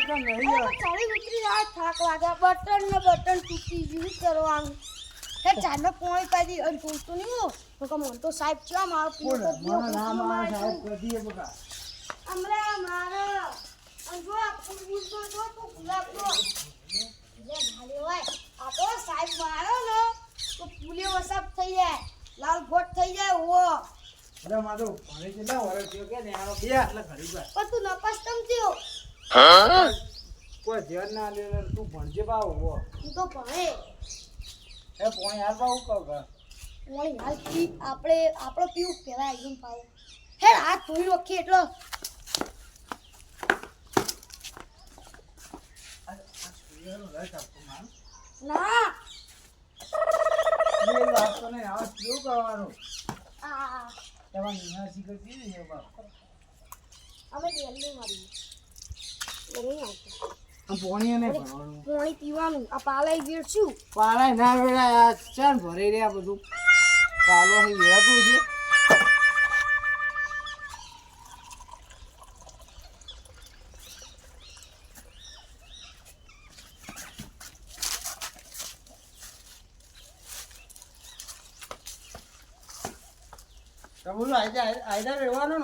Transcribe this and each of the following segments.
ચાલી ઉતરી જાય થાક લાગે બટન ને બટન તૂટી ગયું કરવાનું હે ચાનો પોણી પાડી અને તૂટતું નહીં હો તો મન તો સાહેબ ચા મારો પીવો ના મારા સાહેબ કદી બકા અમરા મારા અંજો પૂછ તો તો ગુલાબ તો જે ભાલે હોય આ તો સાહેબ મારો ને તો પુલે વસાપ થઈ જાય લાલ ગોટ થઈ જાય ઓ અરે મારો પાણી કેટલા વરસ થયો કે ને આનો બે એટલે ઘડી પર પણ તું નપાસ તમ થયો કોઈ ધ્યાન ના લે તું ભણજે બાવ હો તું તો ભણે એ પોણી હાલ બાવ કહો કે પોણી હાલ પી આપણે પીવું પેલા એકદમ પાવ હે હાથ ધોઈ રાખી એટલે ના એ લાગતો ને આ શું કરવાનું આ તમાર નિહાર શીખર પી ને બાપ અમે જલ્દી મારી નહીં આવતું આ પોણી ને ભણવાનું પોણી પીવાનું આ પાલાઈ વેડશું પાલાય ના વેળા આ ચાન ભરી રહ્યા બધું પાલો હે વેળાતું છે બોલો આયદા રહેવાનું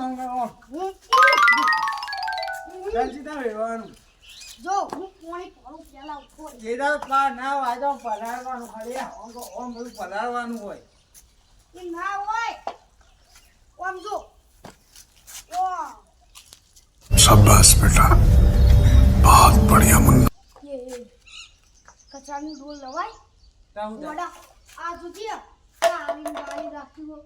ને સીધા રહેવાનું જો હું પોણી ભરું પેલા ઉઠો જેદા પા ના આયદા પલાળવાનું ખાલી ઓમ બધું પલાળવાનું હોય એ ના હોય ઓમ જો ઓ शाबाश बेटा बहुत बढ़िया मुन्ना એ કચાની ડોલ લવાય મોડા આ જુજી આની ગાડી રાખ્યું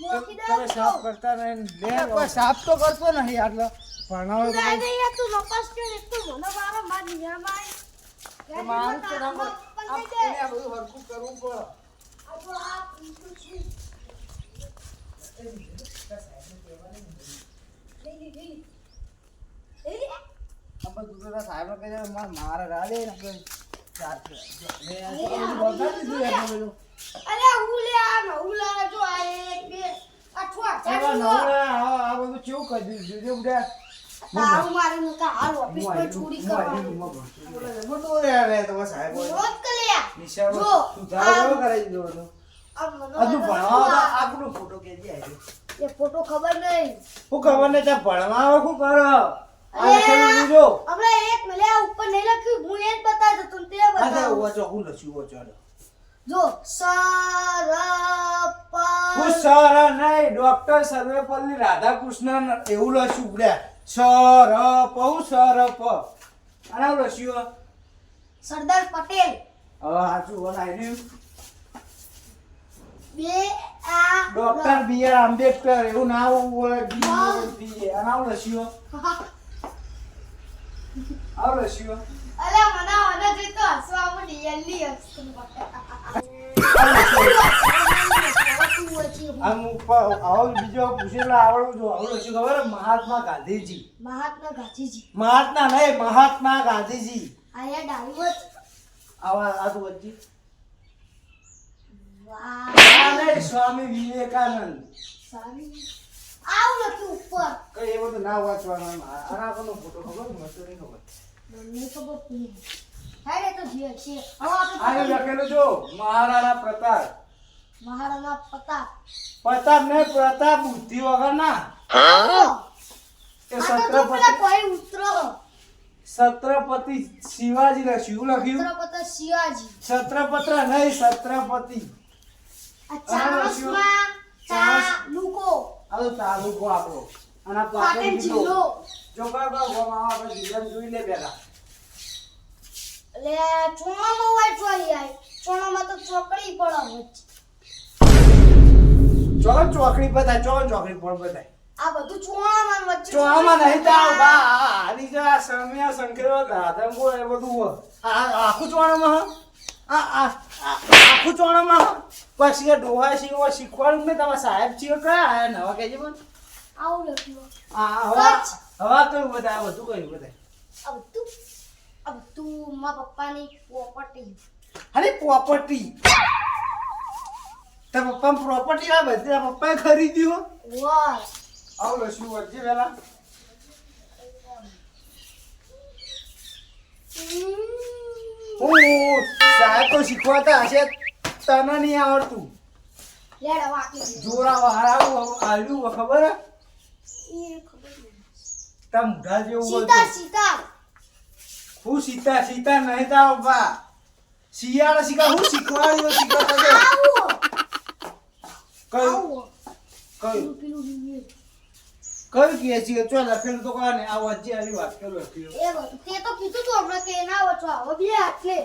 મોકી દે તમે સાફ કરતા રહે લે કોઈ સાફ તો કરતો નહીં આટલો ભણાવો તો ના નહીં તું નપાસ કે એક તો મને મારો માર નિયામાય મારું તો રામ આપણે આ બધું હરકું કરવું પડે આ તો આ ઈટુ છે આપણે દુસરા સાહેબ કહે છે મારે રાડે ને આપણે ચાર લે આ બોલતા દીધું એટલે બધું અરે હું લે આ નવલા જો આ એક બે અઠવા એવા નવરા આ બધું કેવું કરી દીધું જો બધા તારું મારી નકા હાલ ઓફિસ પર ચોરી કરવાની મોટો રે તો સાહેબ રોજ કલ્યા નિશાળ જો સુધારો કરાવી દીધો હતો આ મને હજુ ભણવા આપણો ફોટો કેજી આવ્યો એ ફોટો ખબર નહીં હું ખબર ને ત્યાં ભણવા શું કરો આ અરે લખેલું જો આપણે એક મળ્યા ઉપર નહીં લખ્યું હું એ જ બતાવતો તું તે આ બતાવ વાંચો હું લખ્યું વાંચો જો સરપ હું સર નહીં ડોક્ટર સર્વેપલ્લી રાધાકૃષ્ણન એવું લખ્યું ઉડ્યા સરપ હું સરપ અને હું લખ્યું સરદાર પટેલ હવે સાચું બનાવી બે આ ડોક્ટર બી આર આંબેડકર એવું નામ બોલે બી અને હું લખ્યું આવ લખ્યું અલા મને જે તો હસવા મળી જલ્દી હસતું આમ આવો બીજો પૂછેલા આવડું જો આવડું શું ખબર મહાત્મા ગાંધીજી મહાત્મા ગાંધીજી મહાત્મા નહીં મહાત્મા ગાંધીજી આયા ડાળીવત આવા આ તો વચ્ચે વાહ આ નહીં સ્વામી વિવેકાનંદ સારી આવ લખ્યું ઉપર કઈ એ બધું ના વાંચવાનું આના પરનો ફોટો ખબર મસ્ત નહીં ખબર મને ખબર નહીં હેડે તો જે છે હવે આ આપણે લખેલું જો મહારાણા પ્રતાપ મહારાણા પ્રતાપ પ્રતાપ ને પ્રતાપ બુદ્ધિ વગર ના એ આ તો પેલા છત્રપતિ કોઈ ઉતરો છત્રપતિ શિવાજી લખ્યું લખ્યું છત્રપતિ શિવાજી છત્રપત્ર નહીં છત્રપતિ આ ચાણસમાં ચાલુકો આ તો તાલુકો આપણો અને આ પાટણ પાટણ જિલ્લો જિલ્લો જો કા આપણે જિલ્લામાં જોઈ લે પેલા લે ચોણામાં હોય ચોઈ આય ચોણામાં તો ચોકડી પડે વચ્ચે ચોક ચોકડી બતાય ચોકડી પર બતાય આ બધું ચોણામાં વચ્ચે ચોમાં નહીં તાવ બા આની જો આ સમિયા સંકેરો દાદા બોલ એ બધું આ આખું ચોણામાં આખું ચોણામાં પછી ડોહા શીખવા શીખવાડું ને તમારા સાહેબ છીએ કયા આયા નવા કહેજે પણ આવું લખ્યું આ હવા કયું બતાય બધું કયું બતાય આ બધું મારા પપ્પાની પ્રોપર્ટી અરે પ્રોપર્ટી તારા પપ્પા પ્રોપર્ટી આ બધી તારા પપ્પાએ ખરીદ્યું વાહ આવું લખ્યું વચ્ચે પેલા સાહેબ તો શીખવાતા હશે તને નહીં આવડતું લેડ હવે આટલી દે. જોરા વાળા આવ્યું ખબર હે? એ ખબર નહીં. તાર મુઢા જેવું સીતા હતું. સીતા હું સીતા નહીં તારો બા શિયાળા શીખા હું શીખવાડ્યો શીખવાતા દે. આવો કયું આવો કયું પેલું લીએ. કયું કહે છે ચો લખેલું તો કાને આ વચ્ચે આવી વાત કરો લખ્યું એ બધું તે તો કીધું તું હમણાં કે ના વચો આવો બે હાથે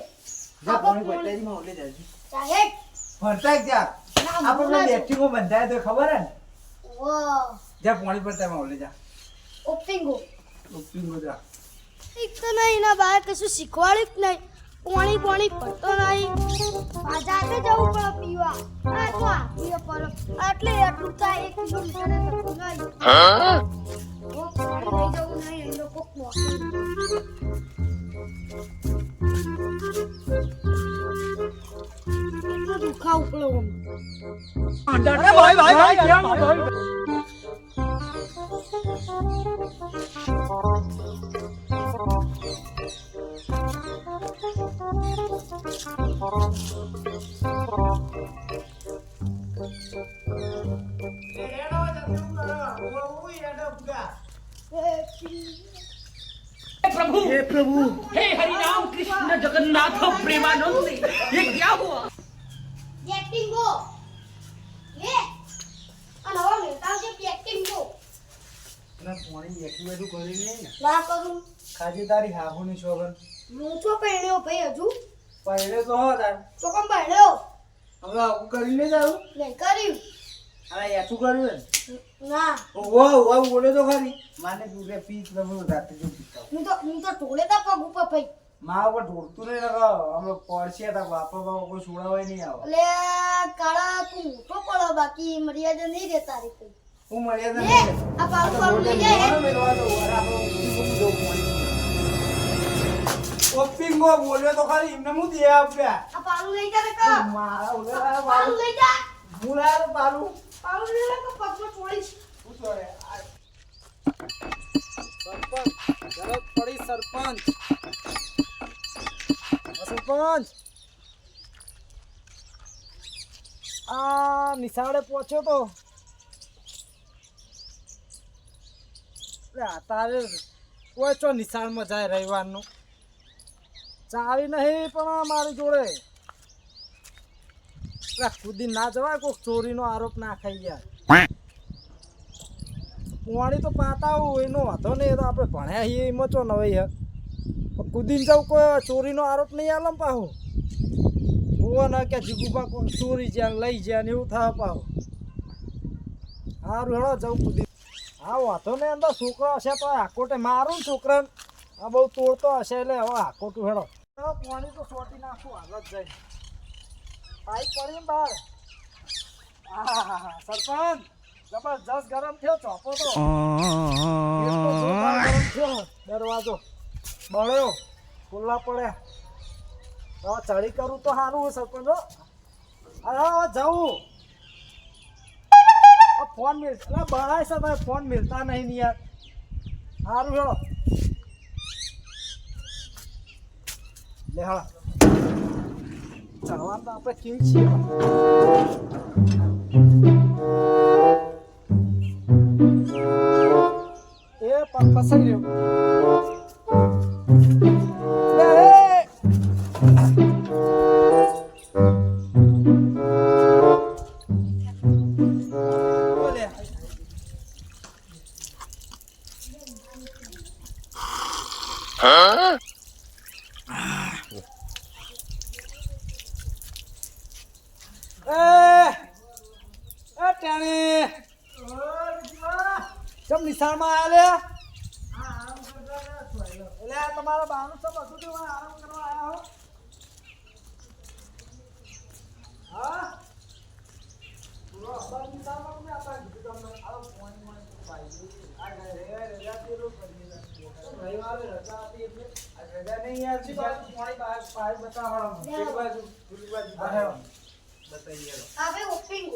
જા પાણી બતાજી માં ઓલે જાજી ચાહે ભરતા જા ના, આપણે બોલા છો. બેઠીકો બંધાય તો ખબર હે ને ઓ જા પાણી ભરતા માં ઓલે જા ઓપિંગો ઉપીંગો જા એક તો નહીં ના બહાર કશું શીખવાડ્યું જ નહીં પાણી પડતો નહીં આ જાતે જવું પડે પીવા આ તો આ પીવા પર એટલે એટલું થાય 1 કિલોમીટર તો નહીં ઓ પાણી લઈ જવું નહીં એ લોકો એટલું દુખાવું પડે हे प्रभु हे हरि राम कृष्ण जगन्नाथ प्रेमानंद ये क्या हुआ એક્ટિંગ ગો લે આ નવો મેતાવ છે એક્ટિંગ ગો ના પાણી એકલું બધું કરી નહીં ને ના કરું ખાજી તારી હાહુની શોગન હું તો પહેણ્યો ભાઈ હજુ પહેલે તો હો તાર તો કેમ પહેણ્યો હવે આવું કરી લે જાવ નહીં કર્યું આ યાતું કર્યું ને ના વો બોલે તો ખરી માને તું પીસ લમો રાતે જો પીતા હું તો ટોળે તા પગ ઉપર ભાઈ માં ઉપર ઢોળતું નહીં લગાવ અમે પડશે તા બાપા બાપા કોઈ છોડાવાય નહીં આવે એટલે કાળા તું તો પડો બાકી મર્યાદા નહીં રે તારી કોઈ હું મર્યાદા લે નહીં આ પાલું પાલું લઈ જાય ઓપિંગો બોલ્યો તો ખરી એમને હું દે આપ્યા આ પાલું લઈ જા કા મારા ઓલા પાલું બાલુ લઈ જા મુલાર બાલુ પાલું લઈ જા કે પગમાં છોડીશ શું કરે સરપંચ જરૂર પડી સરપંચ સરપંચ આ નિશાળે પહોંચ્યો તો તારે કોઈ ચો નિશાળમાં જાય રવિવારનું ચાવી નહીં પણ મારી જોડે કુદી ના જવાય કોઈક ચોરીનો આરોપ ના ખાઈ યાર પાણી તો પાતાવું એનો વાંધો નહીં તો આપણે ભણ્યા છીએ એમાં ચો નવાઈ હે કુદીને જવું કોઈ ચોરીનો આરોપ નહીં આલમ પાહું હોવો ને કે જીગુબા કોઈ ચોરી જ્યાં લઈ જ્યાં એવું થાય પાહું સારું હેડો જવું કુદી હા વાંધો નહીં અંદર છોકરો હશે તો હાકોટે મારું ને છોકરાને આ બહુ તોડતો હશે એટલે હવે હાકોટું હેડો પાણી તો સોટી નાખું હાલત જાય પાઇપ પડી ને બહાર હા સરપંચ જબરજસ્ત ગરમ થયો ચોપો તો એટલો જોરદાર ગરમ થયો દરવાજો બળ્યો ખુલ્લા પડ્યા હવે ચડી કરું તો સારું સરપંચ હો અરે હવે જવું ફોન મિલતા બળાય છે તમે ફોન મિલતા નહીં ને યાર સારું હેડો લે હા ચડવાનું તો આપણે કિંગ છીએ એ ફસાઈ રહ્યો નિશાળમાં આવ્યા એટલે તમારા બાનું સબ હતું આરામ કરવા આવ્યા હો હા હવે ઓપિંગ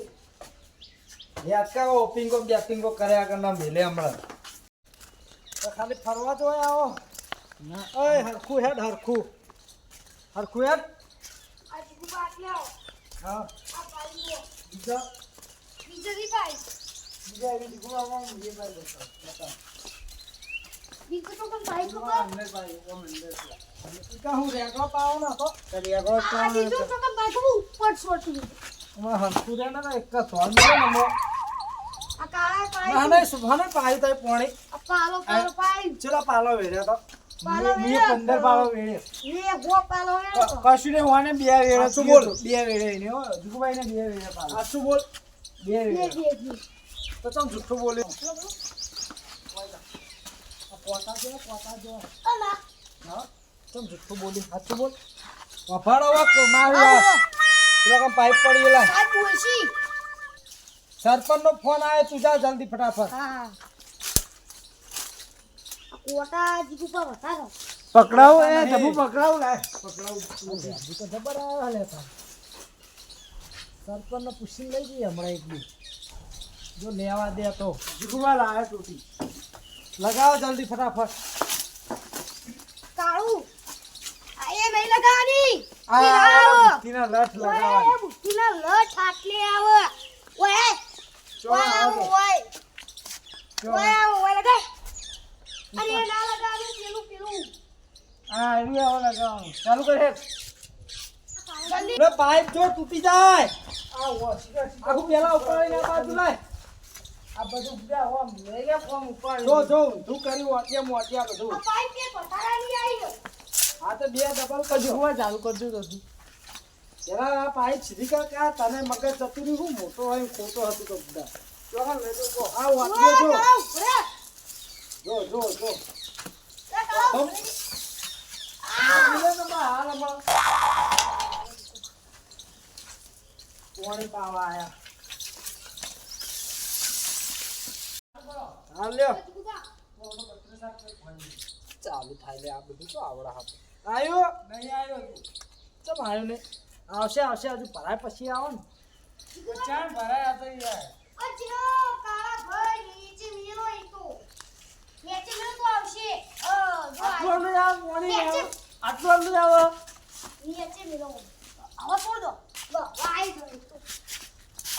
ઓપિંગો બેટિંગો કર્યા કરના મેલે હમણાં તો ખાલી ફરવા જોયા આવો ઓય હરખું હેડ હરખું હેડ બાટલી આવો. હા આ પાણી લો. બીજા બીજો નહીં પાઈ. બીજા એવી દીકરામાં એ ભાઈ બતા બીજો તો પણ પાઈ ખબર. અંદર ભાઈ ઓ મંદર છે કા હું રેગો પાવ ના તો રેગો આ પાવ બીજો તો પણ પાઈ ખબર ઉપર છોટી. માં હંતુરે ના એક થોડ ને મો આ કાળા પાઈ. ના ના સુભાને પાઈ તઈ પોણી આ પાલો પાઈ. ચલો પાલો વેર્યા તો પાલો મી વેર્યો 15 પાલો વેર્યો લે ગો પાલો વેળો. કશું ને હોને બે વેળે શું બોલ બે વેળે ને હો દીકુભાઈ ને બે વેળે પાલો આ શું બોલ બે બે વેળે બે. તો તમ જુઠ્ઠું બોલ્યો પોતા જો અલા હા તમ જુઠ્ઠું બોલી સાચું બોલ વફાડો વખત મારી વાત પેલો કામ પાઇપ પડી ગયેલા સાહેબ બોલશી. સરપંચ નો ફોન આવ્યો તું જા જલ્દી ફટાફટ હા આ કોટા જીગુ પર વતારો. પકડાવ એ જબુ પકડાવ લાય હજી તો જબર આવ્યો લેતા સરપંચ ને પૂછીને લઈ જઈએ હમણાં એક બી જો લેવા દે તો જીગુબા લાયા તૂટી લગાવો જલ્દી ફટાફટ કાળું આ એ નહીં લગાવવાની. આ બુટ્ટીના લઠ લગાવવા ઓય બુટ્ટીના લઠ આટલે આવે. ઓય ઓય આવો, ઓય ઓય આવો, ઓય લગાય. અરે ના લગાવવાનું પેલું પેલું. હા એવી આવો લગાવવાનું ચાલુ કરે જલ્દી. રે પાઇપ જો તૂટી જાય આ આખું પેલા ઉપાડીને આ બાજુ લાય આ બધું ગયા ઓમ લઈ ગયા ફોર્મ ઉપાડી જો તું કરી ઓટિયા મોટિયા બધું આ પાઇપ કે પતારાની આવી ગયો. આ તો બે ડબલ કરજો હું ચાલુ કરજો તો જરા આ પાઇપ સીધી કર કે આ તને મગજ જતું રહ્યું હું મોટો હોય ખોટો હતું તો બધા જો હા લઈ જો આ વાટ્યો જો ઓય જો કાળું, આ નંબર પાણી પાવા આયા હા લ્યો ચાલુ થાય લે આ બધું તો આવડા હાથ આવ્યો નહીં આવ્યો ચમ આવ્યો ને આવશે આવશે હજુ ભરાય પછી આવો ને ચાણ ભરાય આ તો યાર અચ્છો કાળા ભાઈ નીચે મેલો ઈ તો. નીચે મેલો તો આવશે. જો આટલું અંદર આવ મોણી નીચે. આટલું અંદર આવો નીચે મેલો. આવા છોડ દો. વાઈ ગયો ઈ તો.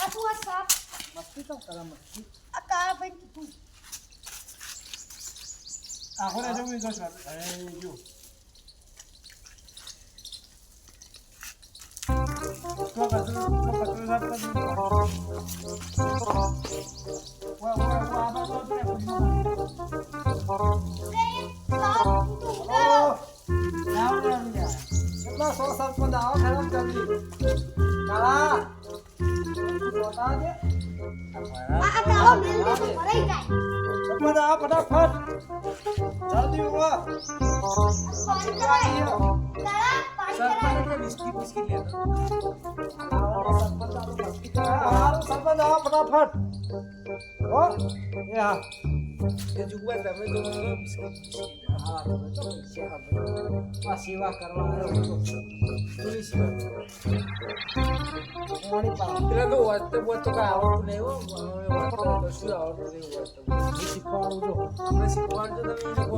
આ તું આ સાપ મસ્તી તો કરે મસ્તી આ કાળા ભાઈ કીધું. આખોને જમી ગયો સર એ જો તો કચરો સાફ કરી વા આ બાજુ લે સાપ તું ઉડાડો. કેટલા 100 સરપંચ આવો ખરાબ જલ્દી કાળા બતા દે આ કાળો મેલ દે તો ભરાઈ જાય. સરપંચ આવો ફટાફટ જલ્દી ઉભો પાણી કરાય. કાળા પાણી કરાય. સરપંચ બિસ્કિટ બિસ્કિટ લેતો સરપંચ આવો ફટાફટ હો એ હા એ જુગવા તમે જો બિસ્કિટ હા તમે તો આ સેવા કરવા આવ્યો હતો પોલીસ પાણી પાવ એટલે તો વાતે બોલ તો કઈ આવડતું નહીં હો વાત તો શું આવડતું નહીં હોય તો શીખવાડું જો તમે શીખવાડજો તમે